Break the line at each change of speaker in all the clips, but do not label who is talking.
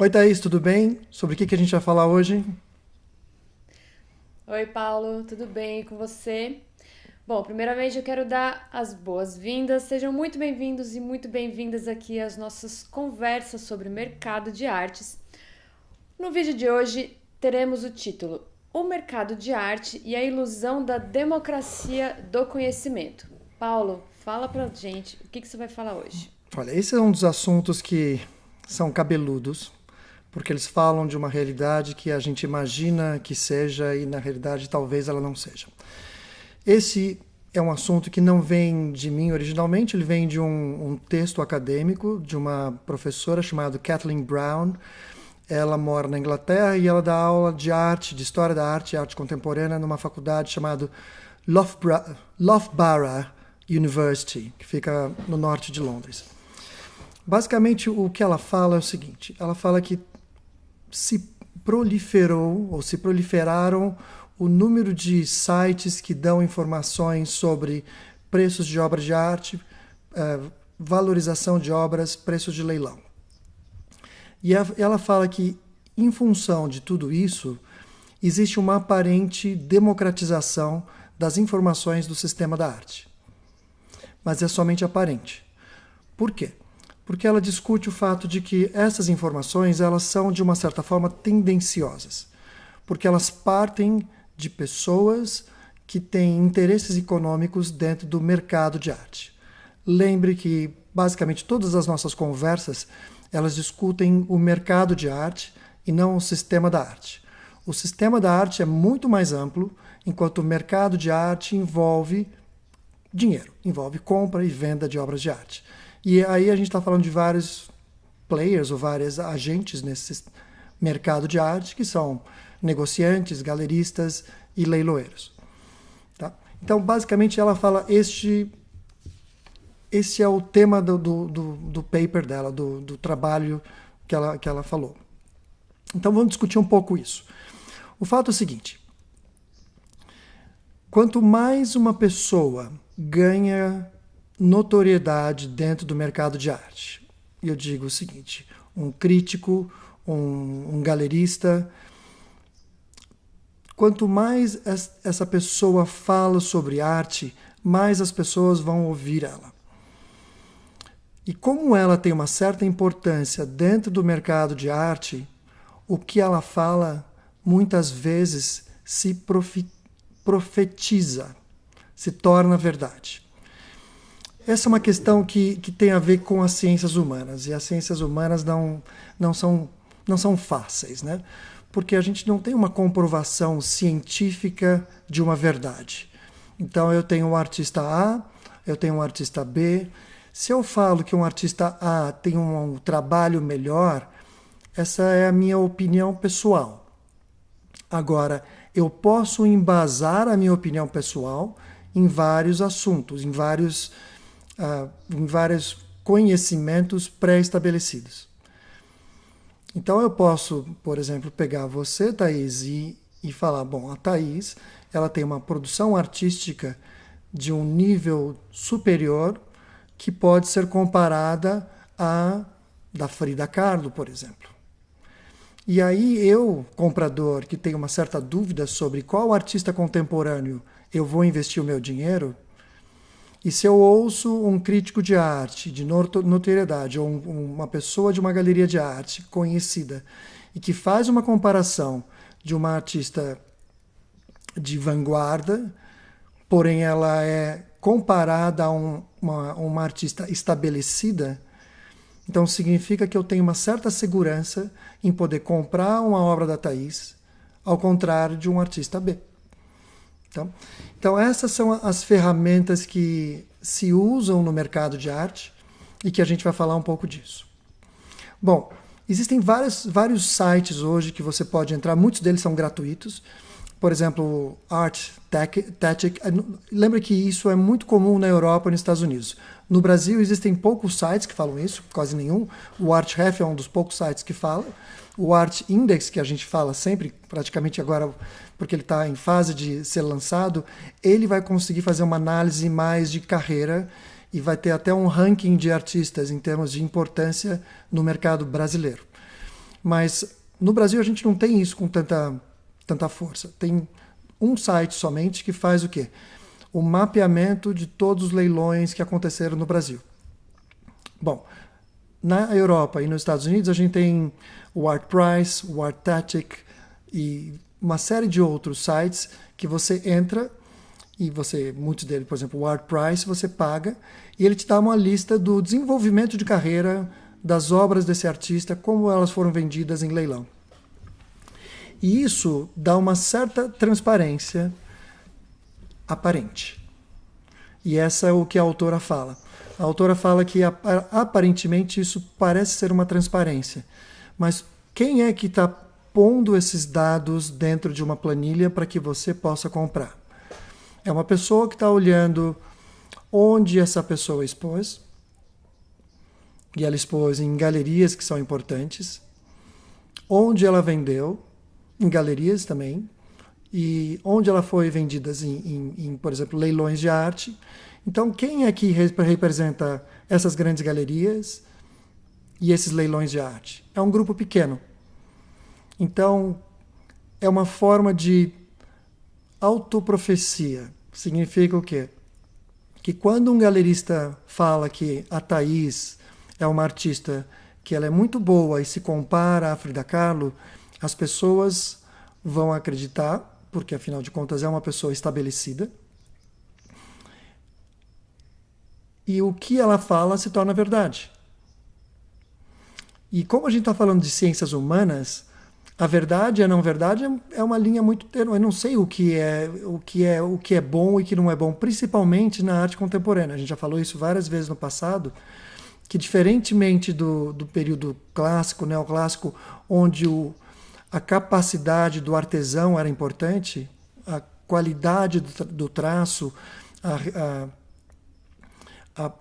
Oi, Thaís, tudo bem? Sobre o que a gente vai falar hoje?
Oi, Paulo, tudo bem com você? Bom, primeiramente eu quero dar as boas-vindas. Sejam muito bem-vindos e muito bem-vindas aqui às nossas conversas sobre mercado de artes. No vídeo de hoje teremos o título O Mercado de Arte e a Ilusão da Democracia do Conhecimento. Paulo, fala pra gente o que você vai falar hoje.
Olha, esse é um dos assuntos que são cabeludos, porque eles falam de uma realidade que a gente imagina que seja e na realidade talvez ela não seja. Esse é um assunto que não vem de mim originalmente, ele vem de um texto acadêmico de uma professora chamada Kathleen Brown. Ela mora na Inglaterra e ela dá aula de arte, de história da arte e arte contemporânea numa faculdade chamada Loughborough University, que fica no norte de Londres. Basicamente, o que ela fala é o seguinte: ela fala que se proliferou ou se proliferaram o número de sites que dão informações sobre preços de obras de arte, valorização de obras, preços de leilão. E ela fala que, em função de tudo isso, existe uma aparente democratização das informações do sistema da arte. Mas é somente aparente. Por quê? Porque ela discute o fato de que essas informações elas são, de uma certa forma, tendenciosas. Porque elas partem de pessoas que têm interesses econômicos dentro do mercado de arte. Lembre que, basicamente, todas as nossas conversas elas discutem o mercado de arte e não o sistema da arte. O sistema da arte é muito mais amplo, enquanto o mercado de arte envolve dinheiro, envolve compra e venda de obras de arte. E aí a gente está falando de vários players ou vários agentes nesse mercado de arte, que são negociantes, galeristas e leiloeiros. Tá? Então, basicamente, ela fala esse é o tema do paper dela, do trabalho que ela falou. Então vamos discutir um pouco isso. O fato é o seguinte: quanto mais uma pessoa ganha notoriedade dentro do mercado de arte, eu digo o seguinte, um crítico, um galerista, quanto mais essa pessoa fala sobre arte, mais as pessoas vão ouvir ela. E como ela tem uma certa importância dentro do mercado de arte, o que ela fala muitas vezes se profetiza, se torna verdade. Essa é uma questão que tem a ver com as ciências humanas, e as ciências humanas não são fáceis, né? Porque a gente não tem uma comprovação científica de uma verdade. Então eu tenho um artista A, eu tenho um artista B. Se eu falo que um artista A tem um trabalho melhor, essa é a minha opinião pessoal. Agora, eu posso embasar a minha opinião pessoal em vários assuntos, em vários conhecimentos pré-estabelecidos. Então eu posso, por exemplo, pegar você, Thaís, e falar, bom, a Thaís, ela tem uma produção artística de um nível superior que pode ser comparada à da Frida Kahlo, por exemplo. E aí eu, comprador, que tenho uma certa dúvida sobre qual artista contemporâneo eu vou investir o meu dinheiro, e se eu ouço um crítico de arte, de notoriedade, ou uma pessoa de uma galeria de arte conhecida, e que faz uma comparação de uma artista de vanguarda, porém ela é comparada a uma artista estabelecida, então significa que eu tenho uma certa segurança em poder comprar uma obra da Thaís, ao contrário de um artista B. Então essas são as ferramentas que se usam no mercado de arte e que a gente vai falar um pouco disso. Bom, existem vários sites hoje que você pode entrar, muitos deles são gratuitos. Por exemplo, Arttagic. Lembra que isso é muito comum na Europa e nos Estados Unidos. No Brasil existem poucos sites que falam isso, quase nenhum. O Artref é um dos poucos sites que fala. O Art Index, que a gente fala sempre, praticamente agora, porque ele está em fase de ser lançado, ele vai conseguir fazer uma análise mais de carreira e vai ter até um ranking de artistas em termos de importância no mercado brasileiro. Mas no Brasil a gente não tem isso com tanta força. Tem um site somente que faz o quê? O mapeamento de todos os leilões que aconteceram no Brasil. Bom, na Europa e nos Estados Unidos a gente tem o ArtPrice, o ArtTactic e uma série de outros sites que você entra e muitos deles, por exemplo, o ArtPrice, você paga e ele te dá uma lista do desenvolvimento de carreira das obras desse artista, como elas foram vendidas em leilão. E isso dá uma certa transparência aparente. E essa é o que a autora fala. A autora fala que aparentemente isso parece ser uma transparência. Mas quem é que está pondo esses dados dentro de uma planilha para que você possa comprar? É uma pessoa que está olhando onde essa pessoa expôs, e ela expôs em galerias que são importantes, onde ela vendeu, em galerias também, e onde ela foi vendida por exemplo, leilões de arte. Então, quem é que representa essas grandes galerias e esses leilões de arte? É um grupo pequeno. Então, é uma forma de autoprofecia. Significa o quê? Que quando um galerista fala que a Thaís é uma artista que ela é muito boa e se compara à Frida Kahlo, as pessoas vão acreditar, porque afinal de contas é uma pessoa estabelecida. E o que ela fala se torna verdade. E como a gente está falando de ciências humanas, a verdade e a não verdade é uma linha muito tênue. Eu não sei o que é bom e o que não é bom, principalmente na arte contemporânea. A gente já falou isso várias vezes no passado, que diferentemente do período clássico, neoclássico, onde a capacidade do artesão era importante, a qualidade do traço,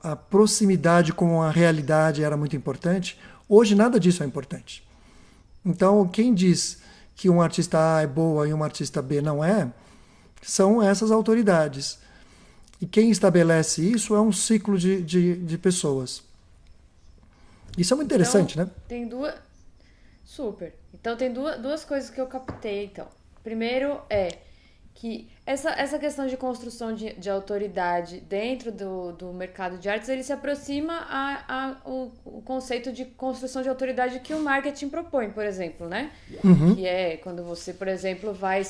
a proximidade com a realidade era muito importante, hoje nada disso é importante. Então, quem diz que um artista A é boa e um artista B não é, são essas autoridades. E quem estabelece isso é um ciclo de pessoas. Isso é muito interessante,
então,
né?
Tem duas. Super. Então tem duas coisas que eu captei, então. Primeiro é que essa questão de construção de autoridade dentro do mercado de artes, ele se aproxima o conceito de construção de autoridade que o marketing propõe, por exemplo, né?
Uhum.
Que é quando você, por exemplo, vai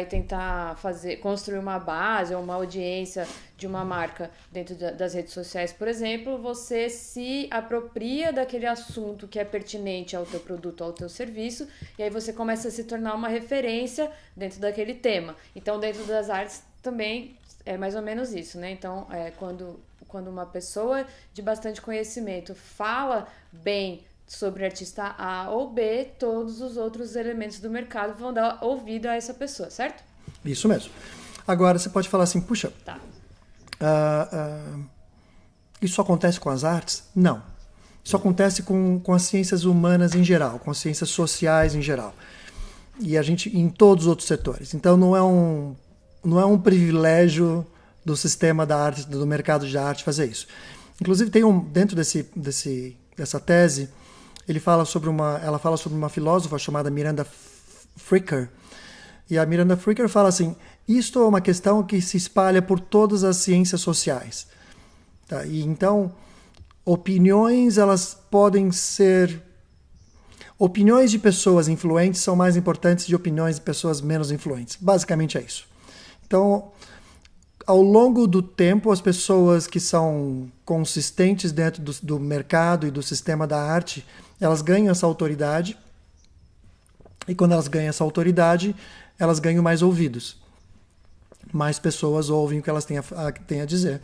tentar construir uma base ou uma audiência de uma marca dentro das redes sociais, por exemplo, você se apropria daquele assunto que é pertinente ao teu produto, ao teu serviço, e aí você começa a se tornar uma referência dentro daquele tema. Então, dentro das artes também é mais ou menos isso, né? Então, quando uma pessoa de bastante conhecimento fala bem sobre artista A ou B, todos os outros elementos do mercado vão dar ouvido a essa pessoa, certo?
Isso mesmo. Agora, você pode falar assim, puxa,
Tá.
Isso acontece com as artes? Não. Isso acontece com as ciências humanas em geral, com as ciências sociais em geral. E a gente, em todos os outros setores. Então, não é um privilégio do sistema da arte, do mercado de arte fazer isso. Inclusive, dentro dessa tese, ela fala sobre uma filósofa chamada Miranda Fricker. E a Miranda Fricker fala assim, isto é uma questão que se espalha por todas as ciências sociais. Tá? E então, opiniões de pessoas influentes são mais importantes de opiniões de pessoas menos influentes. Basicamente é isso. Então, ao longo do tempo, as pessoas que são consistentes dentro do mercado e do sistema da arte, elas ganham essa autoridade, e quando elas ganham essa autoridade, elas ganham mais ouvidos. Mais pessoas ouvem o que elas têm a dizer.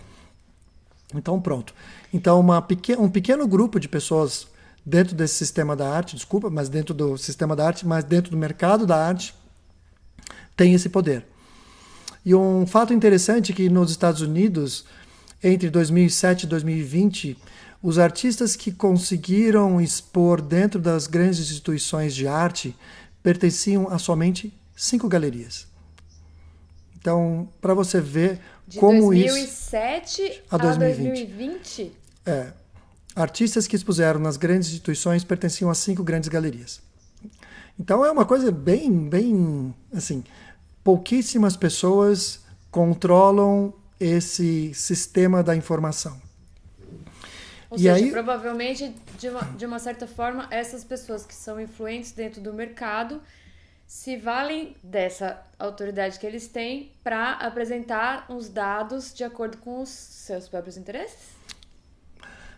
Então, pronto. Então, um pequeno grupo de pessoas dentro desse sistema da arte, mas dentro do sistema da arte, mas dentro do mercado da arte, tem esse poder. E um fato interessante é que nos Estados Unidos, entre 2007 e 2020, os artistas que conseguiram expor dentro das grandes instituições de arte pertenciam a somente 5 galerias. Então, para você ver como isso...
De 2007 a 2020?
artistas que expuseram nas grandes instituições pertenciam a 5 grandes galerias. Então é uma coisa bem assim, pouquíssimas pessoas controlam esse sistema da informação.
Ou seja, provavelmente, de uma certa forma, essas pessoas que são influentes dentro do mercado se valem dessa autoridade que eles têm para apresentar os dados de acordo com os seus próprios interesses?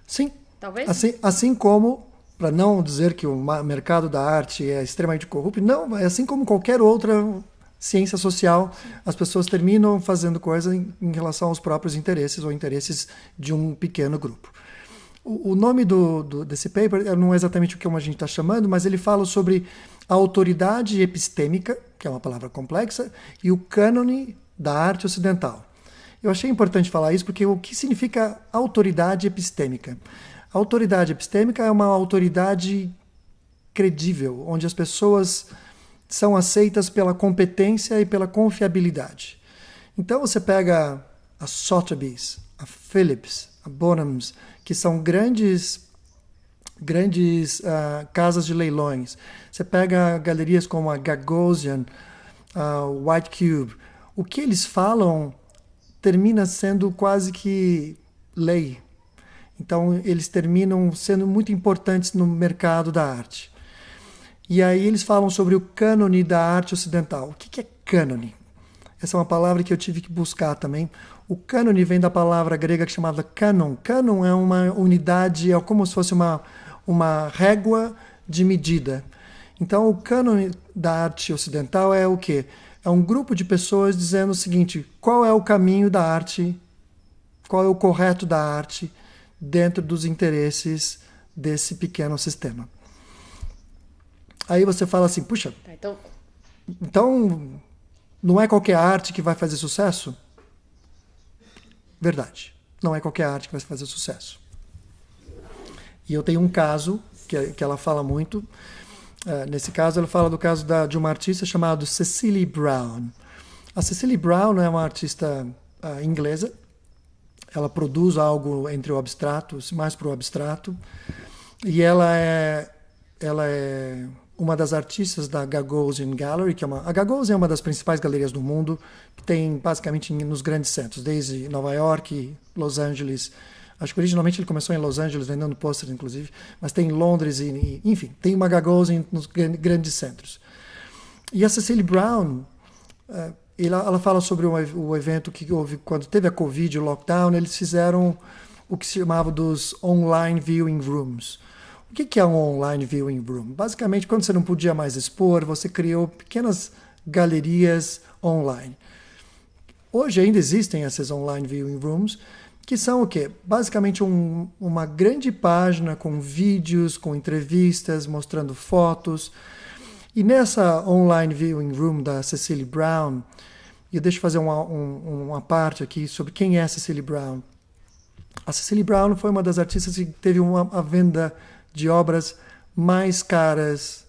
Sim.
Talvez?
Assim como, para não dizer que o mercado da arte é extremamente corrupto, não, é assim como qualquer outra ciência social, as pessoas terminam fazendo coisa em relação aos próprios interesses ou interesses de um pequeno grupo. O nome desse paper não é exatamente o que a gente está chamando, mas ele fala sobre a autoridade epistêmica, que é uma palavra complexa, e o cânone da arte ocidental. Eu achei importante falar isso porque o que significa autoridade epistêmica? A autoridade epistêmica é uma autoridade credível, onde as pessoas são aceitas pela competência e pela confiabilidade. Então você pega a Sotheby's, a Phillips, a Bonhams, que são grandes casas de leilões. Você pega galerias como a Gagosian, a White Cube. O que eles falam termina sendo quase que lei. Então, eles terminam sendo muito importantes no mercado da arte. E aí eles falam sobre o cânone da arte ocidental. O que é cânone? Essa é uma palavra que eu tive que buscar também. O cânone vem da palavra grega chamada canon. Canon é uma unidade, é como se fosse uma régua de medida. Então, o cânone da arte ocidental é o quê? É um grupo de pessoas dizendo o seguinte: qual é o caminho da arte, qual é o correto da arte dentro dos interesses desse pequeno sistema. Aí você fala assim, puxa, então não é qualquer arte que vai fazer sucesso? Verdade, não é qualquer arte que vai fazer sucesso. E eu tenho um caso que ela fala muito. Nesse caso, ela fala do caso de uma artista chamada Cecily Brown. A Cecily Brown é uma artista inglesa. Ela produz algo entre o abstrato, mais para o abstrato. E ela é uma das artistas da Gagosian Gallery, a Gagosian é uma das principais galerias do mundo, que tem basicamente nos grandes centros, desde Nova York, Los Angeles. Acho que originalmente ele começou em Los Angeles, vendendo pôsteres, inclusive, mas tem em Londres, enfim, tem uma Gagosian nos grandes centros. E a Cecily Brown, ela fala sobre o evento que houve quando teve a Covid, o lockdown. Eles fizeram o que se chamava dos online viewing rooms. O que é um online viewing room? Basicamente, quando você não podia mais expor, você criou pequenas galerias online. Hoje ainda existem essas online viewing rooms, que são o quê? Basicamente uma grande página com vídeos, com entrevistas, mostrando fotos. E nessa online viewing room da Cecily Brown, e deixa eu fazer uma parte aqui sobre quem é a Cecily Brown. A Cecily Brown foi uma das artistas que teve a venda de obras mais caras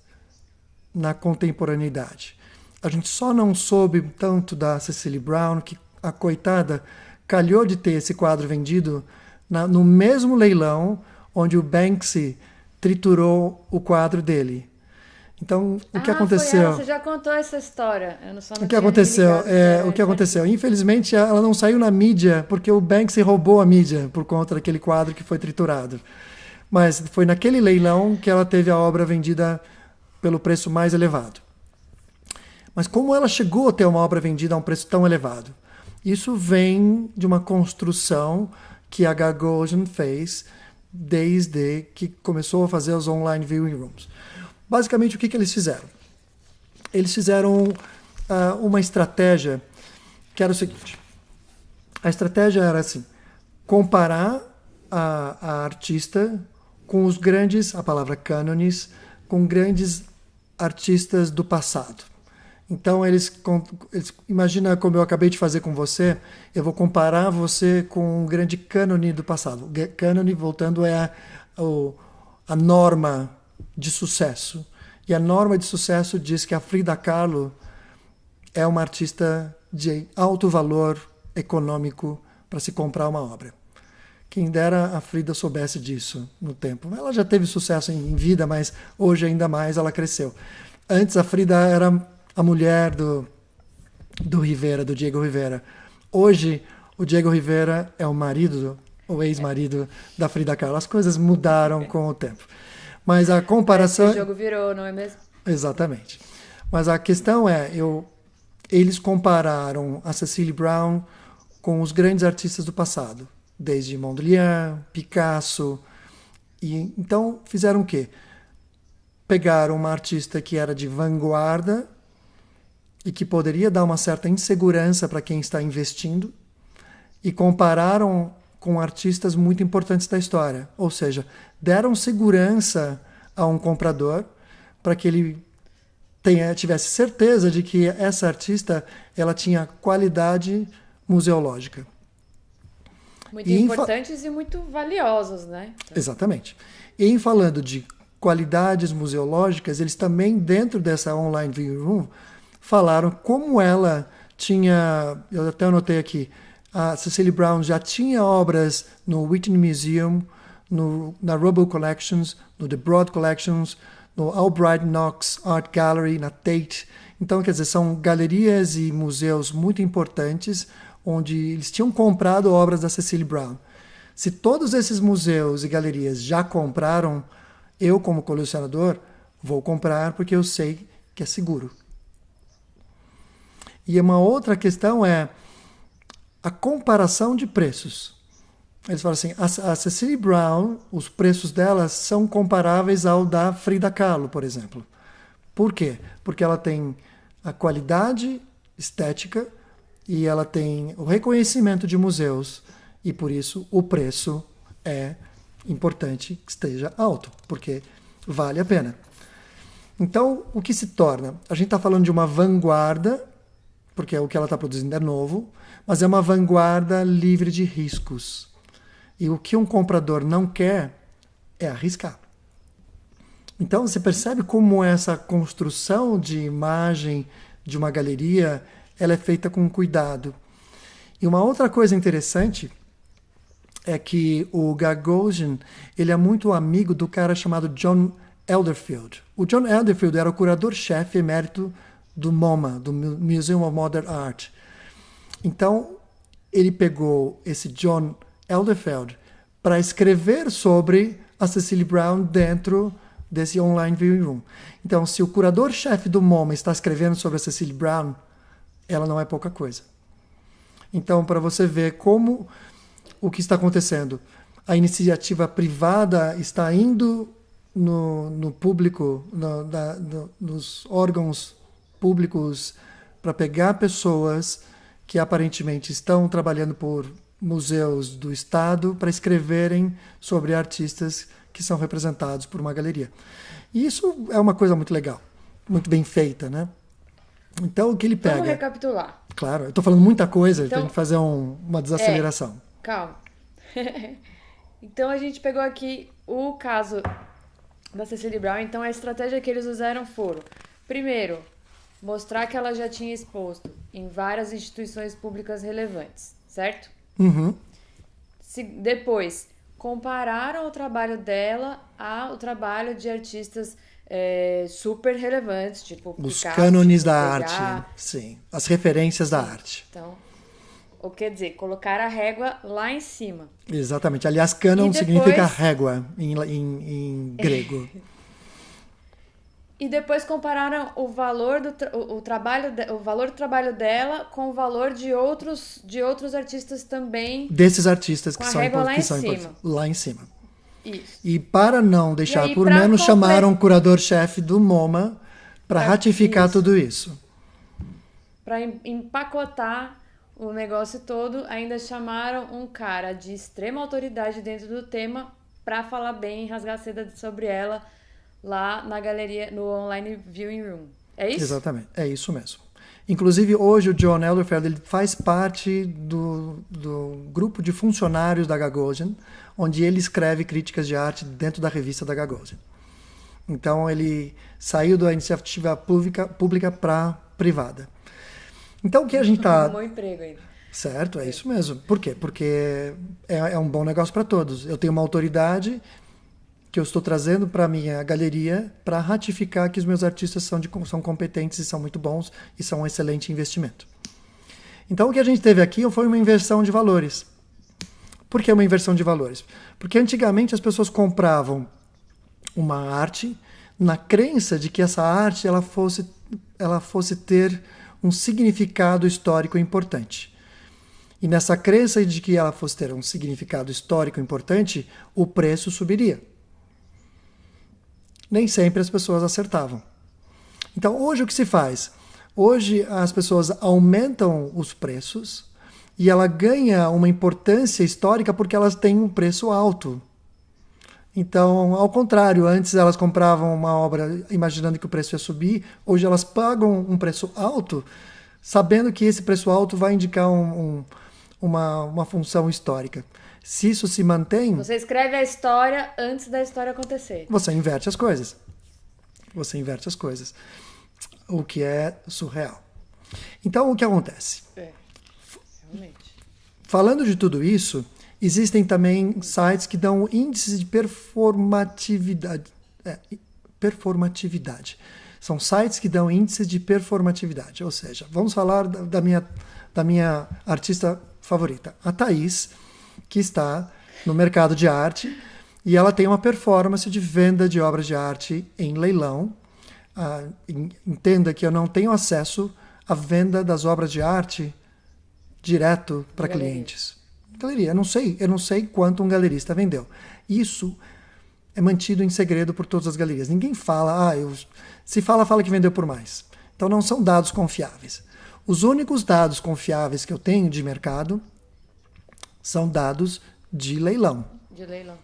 na contemporaneidade. A gente só não soube tanto da Cecily Brown que a coitada calhou de ter esse quadro vendido no mesmo leilão onde o Banksy triturou o quadro dele. Então, o que aconteceu?
Você já contou essa história. Eu só não
o que aconteceu? Infelizmente, ela não saiu na mídia porque o Banksy roubou a mídia por conta daquele quadro que foi triturado. Mas foi naquele leilão que ela teve a obra vendida pelo preço mais elevado. Mas como ela chegou a ter uma obra vendida a um preço tão elevado? Isso vem de uma construção que a Gagosian fez desde que começou a fazer os online viewing rooms. Basicamente, o que eles fizeram? Eles fizeram uma estratégia que era o seguinte. A estratégia era assim, comparar a artista com os grandes, a palavra cânones, com grandes artistas do passado. Então, eles imagina como eu acabei de fazer com você, eu vou comparar você com um grande cânone do passado. O cânone, voltando, é a norma de sucesso. E a norma de sucesso diz que a Frida Kahlo é uma artista de alto valor econômico para se comprar uma obra. Quem dera a Frida soubesse disso no tempo. Ela já teve sucesso em vida, mas hoje ainda mais ela cresceu. Antes a Frida era a mulher do Rivera, do Diego Rivera. Hoje o Diego Rivera é o marido, o ex-marido da Frida Kahlo. As coisas mudaram com o tempo. Mas a comparação...
O jogo virou, não é mesmo?
Exatamente. Mas a questão é, eles compararam a Cecily Brown com os grandes artistas do passado, desde Mondrian, Picasso. E então fizeram o quê? Pegaram uma artista que era de vanguarda e que poderia dar uma certa insegurança para quem está investindo e compararam com artistas muito importantes da história. Ou seja, deram segurança a um comprador para que ele tivesse certeza de que essa artista ela tinha qualidade museológica.
Muito importantes e muito valiosos, né?
Exatamente. E em falando de qualidades museológicas, eles também, dentro dessa online viewing room, falaram como ela tinha, eu até anotei aqui, a Cecily Brown já tinha obras no Whitney Museum, na Robo Collections, no The Broad Collections, no Albright Knox Art Gallery, na Tate. Então, quer dizer, são galerias e museus muito importantes onde eles tinham comprado obras da Cecily Brown. Se todos esses museus e galerias já compraram, eu, como colecionador, vou comprar porque eu sei que é seguro. E uma outra questão é a comparação de preços. Eles falam assim, a Cecily Brown, os preços dela são comparáveis ao da Frida Kahlo, por exemplo. Por quê? Porque ela tem a qualidade estética e ela tem o reconhecimento de museus e, por isso, o preço é importante que esteja alto, porque vale a pena. Então, o que se torna? A gente está falando de uma vanguarda, porque o que ela está produzindo é novo, mas é uma vanguarda livre de riscos. E o que um comprador não quer é arriscar. Então, você percebe como essa construção de imagem de uma galeria ela é feita com cuidado. E uma outra coisa interessante é que o Gagosian ele é muito amigo do cara chamado John Elderfield. O John Elderfield era o curador-chefe emérito do MoMA, do Museum of Modern Art. Então, ele pegou esse John Elderfield para escrever sobre a Cecily Brown dentro desse online viewing room. Então, se o curador-chefe do MoMA está escrevendo sobre a Cecily Brown, ela não é pouca coisa. Então, para você ver como o que está acontecendo, a iniciativa privada está indo no público, nos órgãos públicos para pegar pessoas que aparentemente estão trabalhando por museus do Estado para escreverem sobre artistas que são representados por uma galeria. E isso é uma coisa muito legal, muito bem feita, né? Então, o que ele pega...
Vamos recapitular.
Claro, eu estou falando muita coisa, então, a gente fazer uma desaceleração.
Calma. Então, a gente pegou aqui o caso da Cecily Brown. Então, a estratégia que eles usaram foram, primeiro, mostrar que ela já tinha exposto em várias instituições públicas relevantes, certo?
Uhum.
Depois, compararam o trabalho dela ao trabalho de artistas super relevantes, tipo
os
Picasso,
cânones da
Degas,
arte, sim, as referências da arte.
Então, ou quer dizer, colocar a régua lá em cima.
Exatamente. Aliás, cânon
depois...
significa régua em grego.
E depois compararam o valor o valor do trabalho dela com o valor de outros artistas também.
Desses artistas
com
que
a
são
régua lá em
importantes.
cima.
Lá em cima.
Isso.
E para não deixar
aí,
por menos, chamaram o curador-chefe do MoMA para ratificar tudo isso.
Para empacotar o negócio todo, ainda chamaram um cara de extrema autoridade dentro do tema para falar bem, rasgar seda sobre ela lá na galeria, no online viewing room. É isso?
Exatamente, é isso mesmo. Inclusive, hoje o John Elderfield ele faz parte do grupo de funcionários da Gagosian, onde ele escreve críticas de arte dentro da revista da Gagosian. Então, ele saiu da iniciativa pública para privada. Então, o que a gente está...
Um bom emprego ainda.
Certo, é isso mesmo. Por quê? Porque é um bom negócio para todos. Eu tenho uma autoridade que eu estou trazendo para a minha galeria para ratificar que os meus artistas são competentes e são muito bons e são um excelente investimento. Então, o que a gente teve aqui foi uma inversão de valores. Por que uma inversão de valores? Porque antigamente as pessoas compravam uma arte na crença de que essa arte ela fosse ter um significado histórico importante. E nessa crença de que ela fosse ter um significado histórico importante, o preço subiria. Nem sempre as pessoas acertavam. Então, hoje o que se faz? Hoje as pessoas aumentam os preços e ela ganha uma importância histórica porque elas têm um preço alto. Então, ao contrário, antes elas compravam uma obra imaginando que o preço ia subir, hoje elas pagam um preço alto, sabendo que esse preço alto vai indicar uma função histórica. Se isso se mantém...
Você escreve a história antes da história acontecer.
Você inverte as coisas. Você inverte as coisas. O que é surreal. Então, o que acontece?
Realmente.
Falando de tudo isso, existem também sites que dão índices de performatividade. Performatividade. São sites que dão índices de performatividade. Ou seja, vamos falar da minha artista favorita, a Thaís, que está no mercado de arte e ela tem uma performance de venda de obras de arte em leilão. Entenda que eu não tenho acesso à venda das obras de arte direto para clientes. Galeria, eu não sei quanto um galerista vendeu. Isso é mantido em segredo por todas as galerias. Ninguém fala, se fala que vendeu por mais. Então não são dados confiáveis. Os únicos dados confiáveis que eu tenho de mercado são dados de leilão.
De leilão.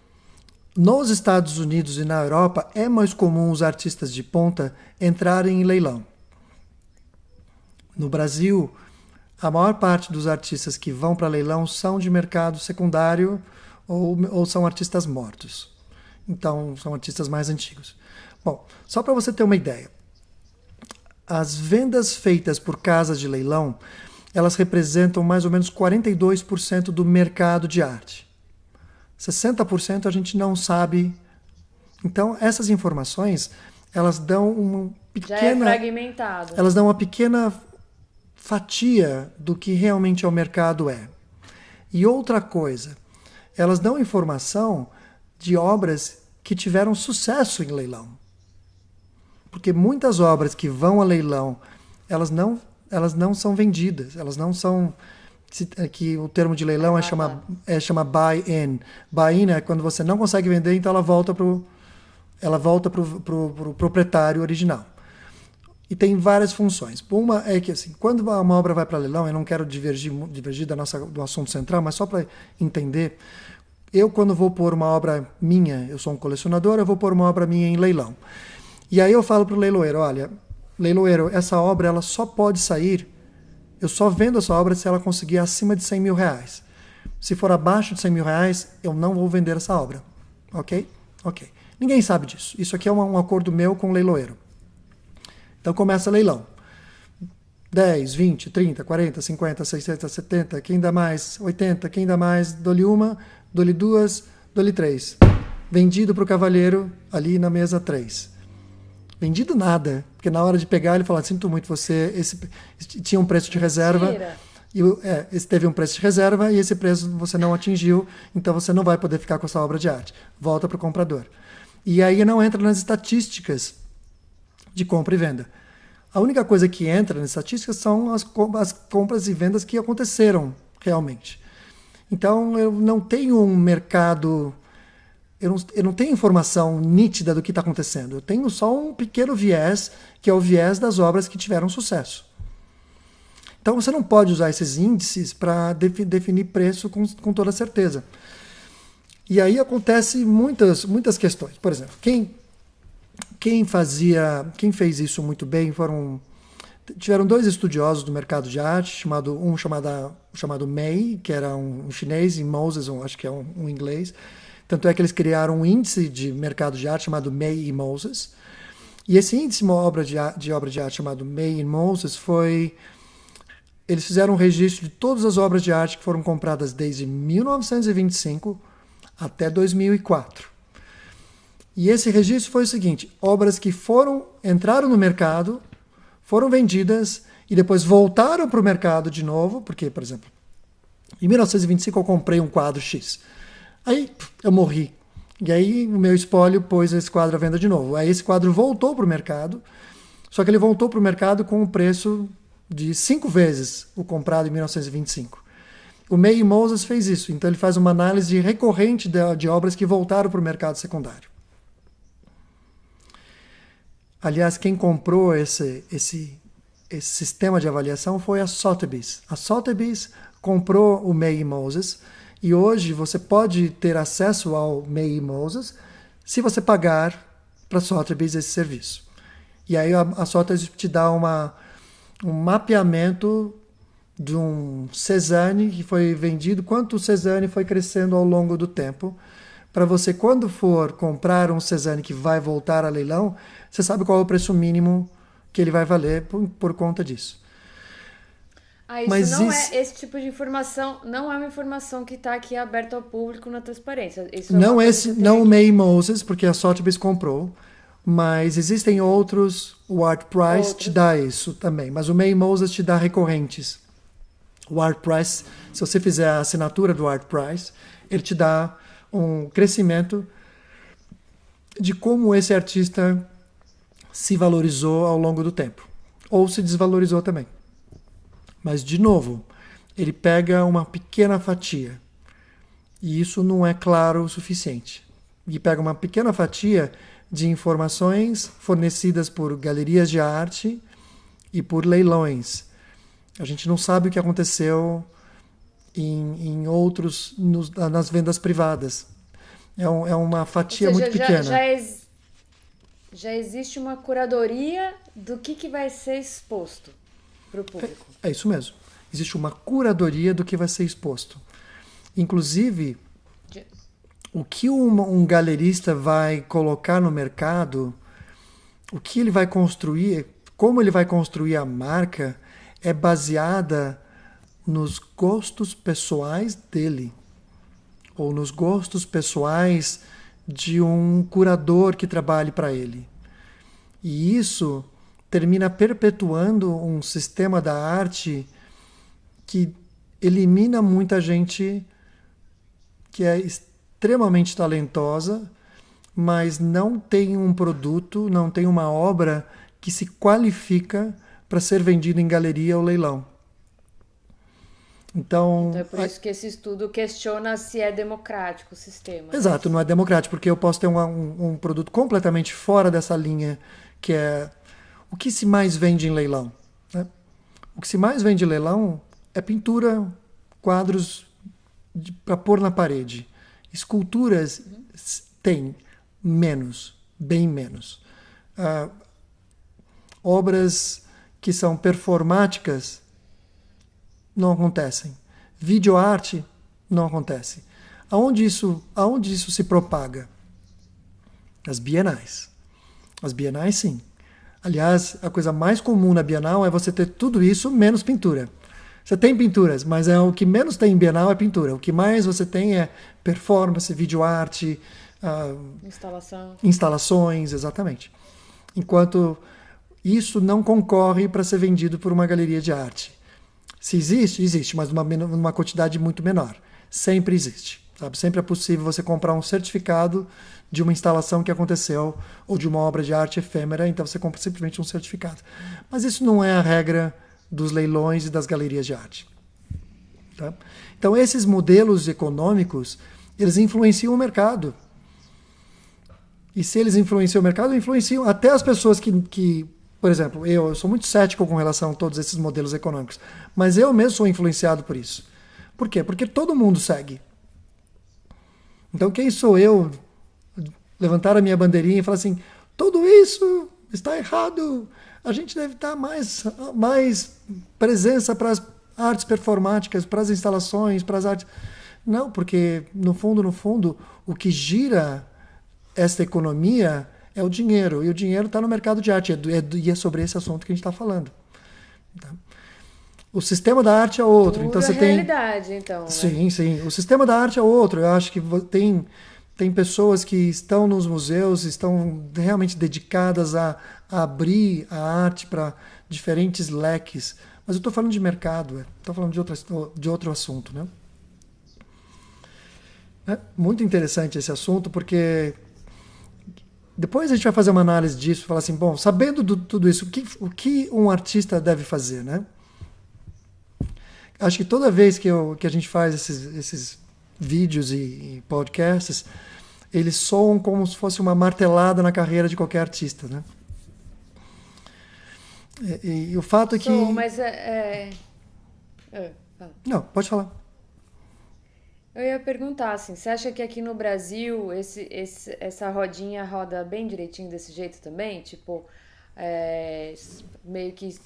Nos Estados Unidos e na Europa é mais comum os artistas de ponta entrarem em leilão. No Brasil, a maior parte dos artistas que vão para leilão são de mercado secundário ou são artistas mortos. Então, são artistas mais antigos. Bom, só para você ter uma ideia, as vendas feitas por casas de leilão, elas representam mais ou menos 42% do mercado de arte. 60% a gente não sabe. Então, essas informações, elas dão uma pequena...
Já é fragmentado.
Elas dão uma pequena fatia do que realmente o mercado é. E outra coisa, elas dão informação de obras que tiveram sucesso em leilão. Porque muitas obras que vão a leilão, elas não são vendidas, elas não são... que o termo de leilão chama buy-in. Buy-in é quando você não consegue vender, então ela volta pro proprietário original. E tem várias funções. Uma é que, assim, quando uma obra vai para leilão, eu não quero divergir do assunto central, mas só para entender, eu quando vou pôr uma obra minha, eu sou um colecionador, eu vou pôr uma obra minha em leilão. E aí eu falo para o leiloeiro, olha, leiloeiro, essa obra ela só pode sair, eu só vendo essa obra se ela conseguir acima de 100 mil reais. Se for abaixo de 100 mil reais, eu não vou vender essa obra. Ok? Ok. Ninguém sabe disso. Isso aqui é um acordo meu com o leiloeiro. Então começa leilão. 10, 20, 30, 40, 50, 60, 70, quem dá mais? 80, quem dá mais? Dou-lhe uma, dou-lhe duas, dou-lhe três. Vendido para o cavalheiro ali na mesa 3. Vendido nada, porque na hora de pegar ele fala, sinto muito, esse tinha um preço de reserva, esse teve um preço de reserva e esse preço você não atingiu, então você não vai poder ficar com essa obra de arte. Volta para o comprador. E aí não entra nas estatísticas de compra e venda. A única coisa que entra nas estatísticas são as compras e vendas que aconteceram realmente. Então eu não tenho um mercado... Eu não tenho informação nítida do que está acontecendo. Eu tenho só um pequeno viés, que é o viés das obras que tiveram sucesso. Então você não pode usar esses índices para definir preço com toda certeza. E aí acontecem muitas questões. Por exemplo, quem fez isso muito bem tiveram dois estudiosos do mercado de arte, chamado May, que era um chinês, e Moses, acho que é um inglês. Tanto é que eles criaram um índice de mercado de arte chamado May e Moses. E esse índice de obra de arte chamado May e Moses foi eles fizeram um registro de todas as obras de arte que foram compradas desde 1925 até 2004. E esse registro foi o seguinte: obras que entraram no mercado, foram vendidas e depois voltaram para o mercado de novo, porque, por exemplo, em 1925 eu comprei um quadro X. Aí eu morri. E aí o meu espólio pôs esse quadro à venda de novo. Aí esse quadro voltou para o mercado, só que ele voltou para o mercado com o preço de 5 vezes o comprado em 1925. O May Moses fez isso, então ele faz uma análise recorrente de obras que voltaram para o mercado secundário. Aliás, quem comprou esse sistema de avaliação foi a Sotheby's. A Sotheby's comprou o May Moses e hoje você pode ter acesso ao May Moses se você pagar para a Sotheby's esse serviço. E aí a Sotheby's te dá um mapeamento de um Cézanne que foi vendido, quanto o Cézanne foi crescendo ao longo do tempo, para você, quando for comprar um Cézanne que vai voltar a leilão, você sabe qual é o preço mínimo que ele vai valer por conta disso.
Esse tipo de informação não é uma informação que está aqui aberta ao público na transparência. Isso
não o May Moses, porque a Sotheby's comprou, mas existem outros. O Art Price te dá isso também, mas o May Moses te dá recorrentes. O Art Price, se você fizer a assinatura do Art Price, ele te dá um crescimento de como esse artista se valorizou ao longo do tempo, ou se desvalorizou também. Mas, de novo, ele pega uma pequena fatia, e isso não é claro o suficiente. Ele pega uma pequena fatia de informações fornecidas por galerias de arte e por leilões. A gente não sabe o que aconteceu em outros, nas vendas privadas. É uma fatia muito pequena.
Já existe uma curadoria do que vai ser exposto para o público.
É isso mesmo. Existe uma curadoria do que vai ser exposto. Inclusive, o que um galerista vai colocar no mercado, o que ele vai construir, como ele vai construir a marca, é baseada nos gostos pessoais dele, ou nos gostos pessoais de um curador que trabalhe para ele. E isso termina perpetuando um sistema da arte que elimina muita gente que é extremamente talentosa, mas não tem um produto, não tem uma obra que se qualifica para ser vendido em galeria ou leilão. Então
é por isso que esse estudo questiona se é democrático o sistema.
Exato, não é democrático, porque eu posso ter um produto completamente fora dessa linha, que é o que se mais vende em leilão. Né? O que se mais vende em leilão é pintura, quadros para pôr na parede. Esculturas tem menos, bem menos. Obras que são performáticas não acontecem. Videoarte não acontece. Aonde isso se propaga? As bienais. As bienais, sim. Aliás, a coisa mais comum na Bienal é você ter tudo isso menos pintura. Você tem pinturas, mas o que menos tem em Bienal é pintura. O que mais você tem é performance, videoarte, instalações, exatamente. Enquanto isso não concorre para ser vendido por uma galeria de arte. Se existe, mas numa quantidade muito menor. Sempre existe. Sabe? Sempre é possível você comprar um certificado de uma instalação que aconteceu ou de uma obra de arte efêmera, então você compra simplesmente um certificado. Mas isso não é a regra dos leilões e das galerias de arte. Tá? Então, esses modelos econômicos, eles influenciam o mercado. E se eles influenciam o mercado, influenciam até as pessoas que por exemplo, eu sou muito cético com relação a todos esses modelos econômicos, mas eu mesmo sou influenciado por isso. Por quê? Porque todo mundo segue. Então, quem sou eu levantar a minha bandeirinha e falar assim, tudo isso está errado, a gente deve dar mais presença para as artes performáticas, para as instalações, para as artes... Não, porque, no fundo, o que gira essa economia é o dinheiro, e o dinheiro está no mercado de arte, e é sobre esse assunto que a gente está falando. Tá? O sistema da arte é outro. Então você tem
realidade, então, né?
Sim, sim. O sistema da arte é outro. Eu acho que tem pessoas que estão nos museus, estão realmente dedicadas a abrir a arte para diferentes leques. Mas eu estou falando de mercado, estou falando de outro assunto, né? É muito interessante esse assunto, porque depois a gente vai fazer uma análise disso, falar assim, bom, sabendo tudo isso, o que um artista deve fazer, né? Acho que toda vez que a gente faz esses vídeos e podcasts, eles soam como se fosse uma martelada na carreira de qualquer artista, né? E o fato é que...
Mas
Não, pode falar.
eu ia perguntar, assim, você acha que aqui no Brasil essa rodinha roda bem direitinho desse jeito também? Tipo, meio que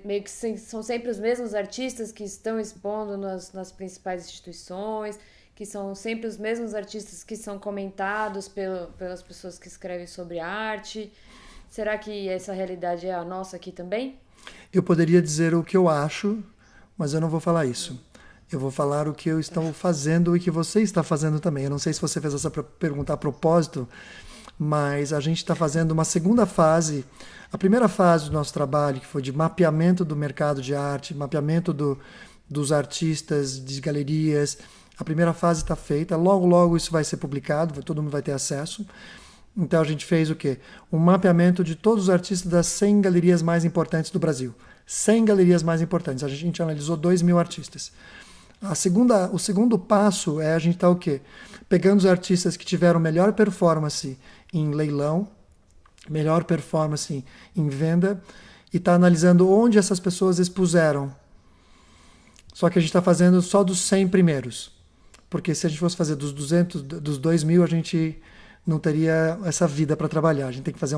meio que são sempre os mesmos artistas que estão expondo nas principais instituições, que são sempre os mesmos artistas que são comentados pelas pessoas que escrevem sobre arte. Será que essa realidade é a nossa aqui também?
Eu poderia dizer o que eu acho, mas eu não vou falar isso. Eu vou falar o que eu estou fazendo e que você está fazendo também. Eu não sei se você fez essa pergunta a propósito, mas a gente está fazendo uma segunda fase. A primeira fase do nosso trabalho, que foi de mapeamento do mercado de arte, mapeamento dos artistas, de galerias, a primeira fase está feita. Logo, logo isso vai ser publicado, todo mundo vai ter acesso. Então a gente fez o quê? Um mapeamento de todos os artistas das 100 galerias mais importantes do Brasil. 100 galerias mais importantes. A gente analisou 2.000 artistas. O segundo passo é a gente estar o quê? Pegando os artistas que tiveram melhor performance em leilão, melhor performance em venda, e está analisando onde essas pessoas expuseram. Só que a gente está fazendo só dos 100 primeiros. Porque se a gente fosse fazer dos 200, dos 2.000, a gente não teria essa vida para trabalhar. A gente tem que fazer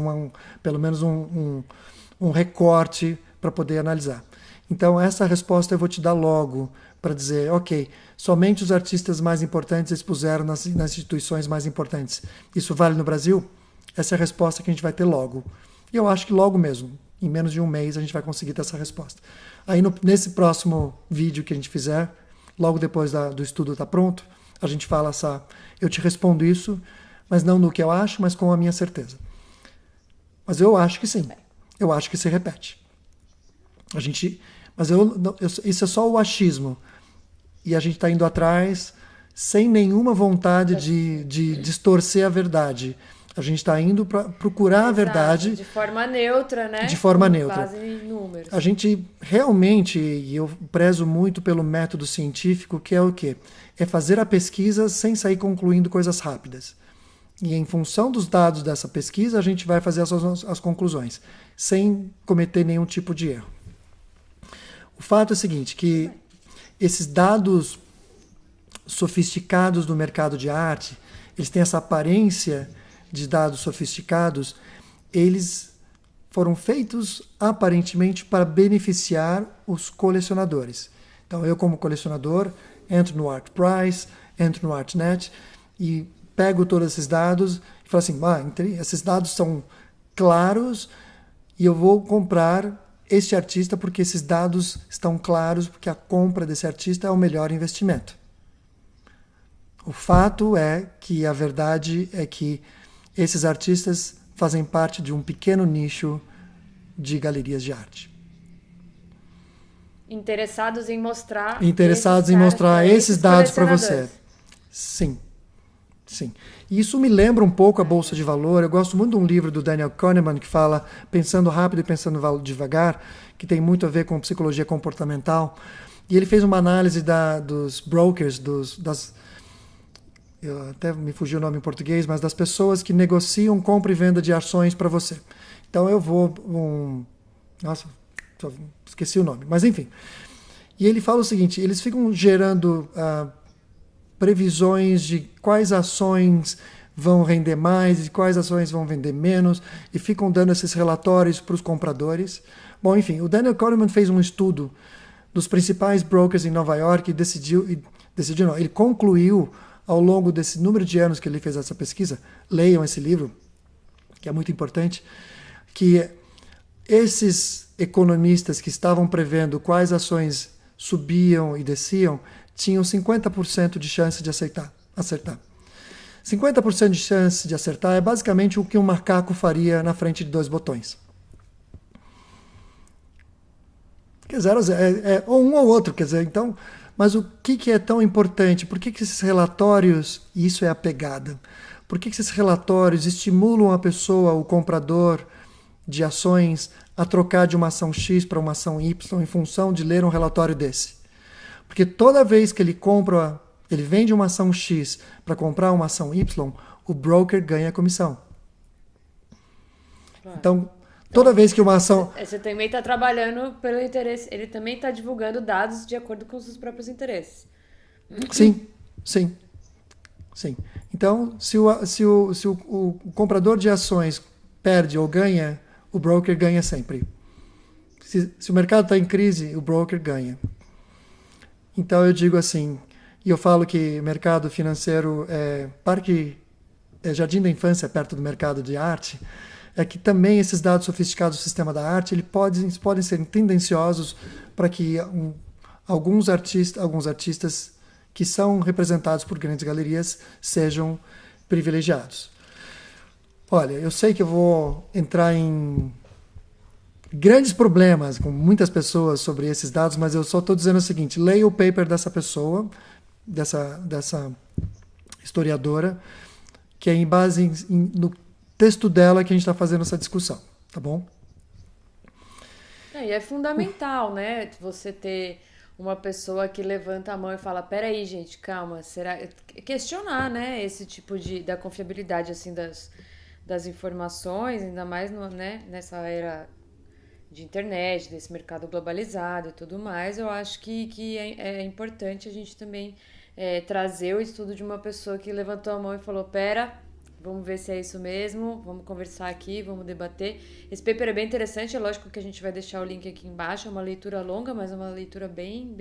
pelo menos um recorte para poder analisar. Então, essa resposta eu vou te dar logo, para dizer, ok, somente os artistas mais importantes expuseram nas instituições mais importantes. Isso vale no Brasil? Essa é a resposta que a gente vai ter logo. E eu acho que logo mesmo, em menos de um mês, a gente vai conseguir ter essa resposta. Aí, nesse próximo vídeo que a gente fizer, logo depois do estudo estar pronto, a gente fala eu te respondo isso, mas não no que eu acho, mas com a minha certeza. Mas eu acho que sim. Eu acho que se repete. Isso é só o achismo. E a gente está indo atrás sem nenhuma vontade de distorcer a verdade. A gente está indo para procurar a verdade.
De forma neutra, né?
De forma neutra.
Com base em números.
A gente realmente, e eu prezo muito pelo método científico, que é o quê? É fazer a pesquisa sem sair concluindo coisas rápidas. E em função dos dados dessa pesquisa, a gente vai fazer as conclusões, sem cometer nenhum tipo de erro. O fato é o seguinte, que esses dados sofisticados do mercado de arte, eles têm essa aparência de dados sofisticados, eles foram feitos aparentemente para beneficiar os colecionadores. Então eu, como colecionador, entro no ArtPrice, entro no ArtNet e pego todos esses dados e falo assim, esses dados são claros e eu vou comprar este artista porque esses dados estão claros, porque a compra desse artista é o melhor investimento. O fato é que a verdade é que esses artistas fazem parte de um pequeno nicho de galerias de arte.
Interessados em mostrar
esses dados para você. Sim. Sim. E isso me lembra um pouco a Bolsa de Valor. Eu gosto muito de um livro do Daniel Kahneman que fala Pensando Rápido e Pensando Devagar, que tem muito a ver com psicologia comportamental. E ele fez uma análise dos brokers, até me fugiu o nome em português, mas das pessoas que negociam compra e venda de ações para você. Então eu vou... Nossa, esqueci o nome. Mas enfim. E ele fala o seguinte, eles ficam gerando... previsões de quais ações vão render mais e quais ações vão vender menos e ficam dando esses relatórios para os compradores. Bom, enfim, o Daniel Kahneman fez um estudo dos principais brokers em Nova York e ele concluiu ao longo desse número de anos que ele fez essa pesquisa, leiam esse livro, que é muito importante, que esses economistas que estavam prevendo quais ações subiam e desciam, tinham 50% de chance de acertar. 50% de chance de acertar é basicamente o que um macaco faria na frente de 2 botões. Quer dizer, ou um ou outro, quer dizer, então, mas o que é tão importante? Por que esses relatórios, e isso é a pegada, por que esses relatórios estimulam a pessoa, o comprador de ações, a trocar de uma ação X para uma ação Y em função de ler um relatório desse? Porque toda vez que ele vende uma ação X para comprar uma ação Y, o broker ganha comissão.
Claro.
Então, toda vez que uma ação...
Você também está trabalhando pelo interesse, ele também está divulgando dados de acordo com os seus próprios interesses.
Sim. Então, se o comprador de ações perde ou ganha, o broker ganha sempre. Se o mercado está em crise, o broker ganha. Então eu digo assim, e eu falo que mercado financeiro é jardim da infância perto do mercado de arte, é que também esses dados sofisticados do sistema da arte podem ser tendenciosos para que alguns artistas que são representados por grandes galerias sejam privilegiados. Olha, eu sei que eu vou entrar em grandes problemas com muitas pessoas sobre esses dados, mas eu só estou dizendo o seguinte: leia o paper dessa pessoa, dessa historiadora, que é em base no texto dela que a gente está fazendo essa discussão, tá bom?
E é fundamental, né? Você ter uma pessoa que levanta a mão e fala: peraí, gente, calma, será... Questionar, né? Esse tipo da confiabilidade, assim, das informações, ainda mais nessa era de internet, desse mercado globalizado e tudo mais. Eu acho que é importante a gente também trazer o estudo de uma pessoa que levantou a mão e falou: pera, vamos ver se é isso mesmo, vamos conversar aqui, vamos debater. Esse paper é bem interessante, é lógico que a gente vai deixar o link aqui embaixo, é uma leitura longa, mas é uma leitura bem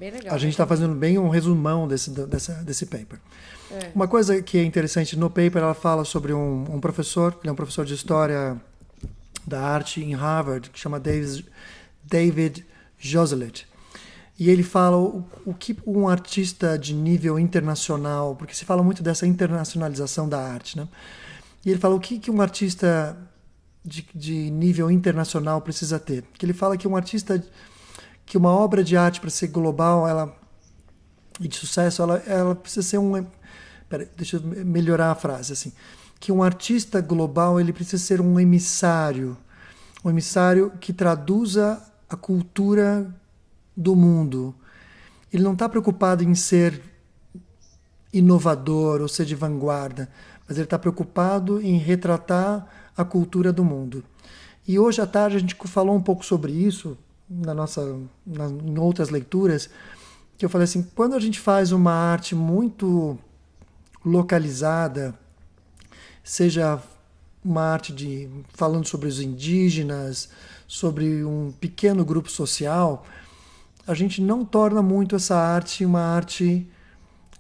legal.
A gente está fazendo bem um resumão desse paper. Uma coisa que é interessante no paper, ela fala sobre um professor, ele é um professor de História da Arte em Harvard, que chama David Joselet. E ele fala o que um artista de nível internacional, porque se fala muito dessa internacionalização da arte, né? E ele fala o que um artista de nível internacional precisa ter. Que ele fala que que uma obra de arte, para ser global e de sucesso, ela precisa ser deixa eu melhorar a frase, assim. Que um artista global, ele precisa ser um emissário que traduza a cultura do mundo. Ele não está preocupado em ser inovador ou ser de vanguarda, mas ele está preocupado em retratar a cultura do mundo. E hoje à tarde a gente falou um pouco sobre isso em outras leituras, que eu falei assim, quando a gente faz uma arte muito localizada, seja uma arte falando sobre os indígenas, sobre um pequeno grupo social, a gente não torna muito essa arte uma arte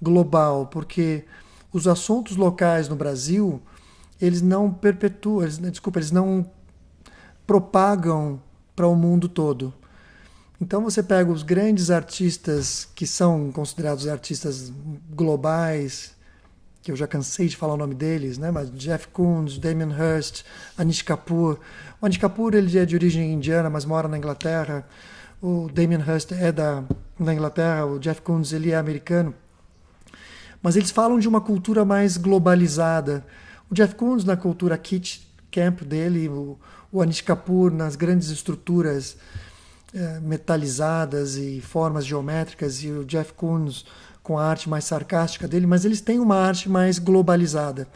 global, porque os assuntos locais no Brasil, eles não perpetuam, eles não propagam para o mundo todo. Então você pega os grandes artistas que são considerados artistas globais, que eu já cansei de falar o nome deles, né? Mas Jeff Koons, Damien Hirst, Anish Kapoor. O Anish Kapoor, ele é de origem indiana, mas mora na Inglaterra. O Damien Hirst é da Inglaterra, o Jeff Koons, ele é americano. Mas eles falam de uma cultura mais globalizada. O Jeff Koons na cultura kitsch camp dele, o Anish Kapoor nas grandes estruturas metalizadas e formas geométricas, e o Jeff Koons com a arte mais sarcástica dele, mas eles têm uma arte mais globalizada.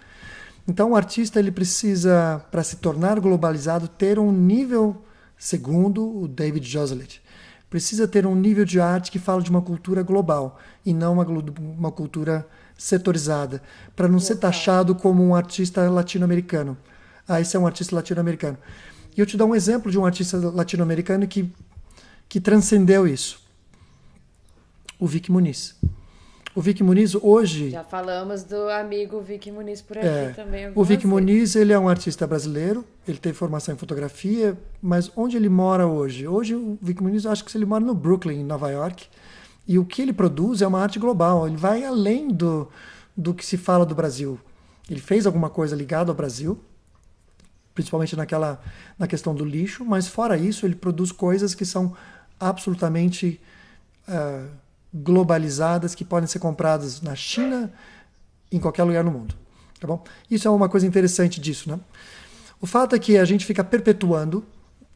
Então o artista ele precisa, para se tornar globalizado, ter um nível, segundo o David Joselet, precisa ter um nível de arte que fala de uma cultura global e não uma cultura setorizada, para não ser taxado como um artista latino-americano. Ah, esse é um artista latino-americano. E eu te dou um exemplo de um artista latino-americano que transcendeu isso. O Vic Muniz. O Vic Muniz hoje...
Já falamos do amigo Vic Muniz por aqui também.
O Vic Muniz, ele é um artista brasileiro, ele tem formação em fotografia, mas onde ele mora hoje? Hoje o Vic Muniz, acho que ele mora no Brooklyn, em Nova York, e o que ele produz é uma arte global, ele vai além do que se fala do Brasil. Ele fez alguma coisa ligada ao Brasil, principalmente na questão do lixo, mas fora isso ele produz coisas que são absolutamente globalizadas, que podem ser compradas na China, em qualquer lugar no mundo. Tá bom? Isso é uma coisa interessante disso, né? O fato é que a gente fica perpetuando,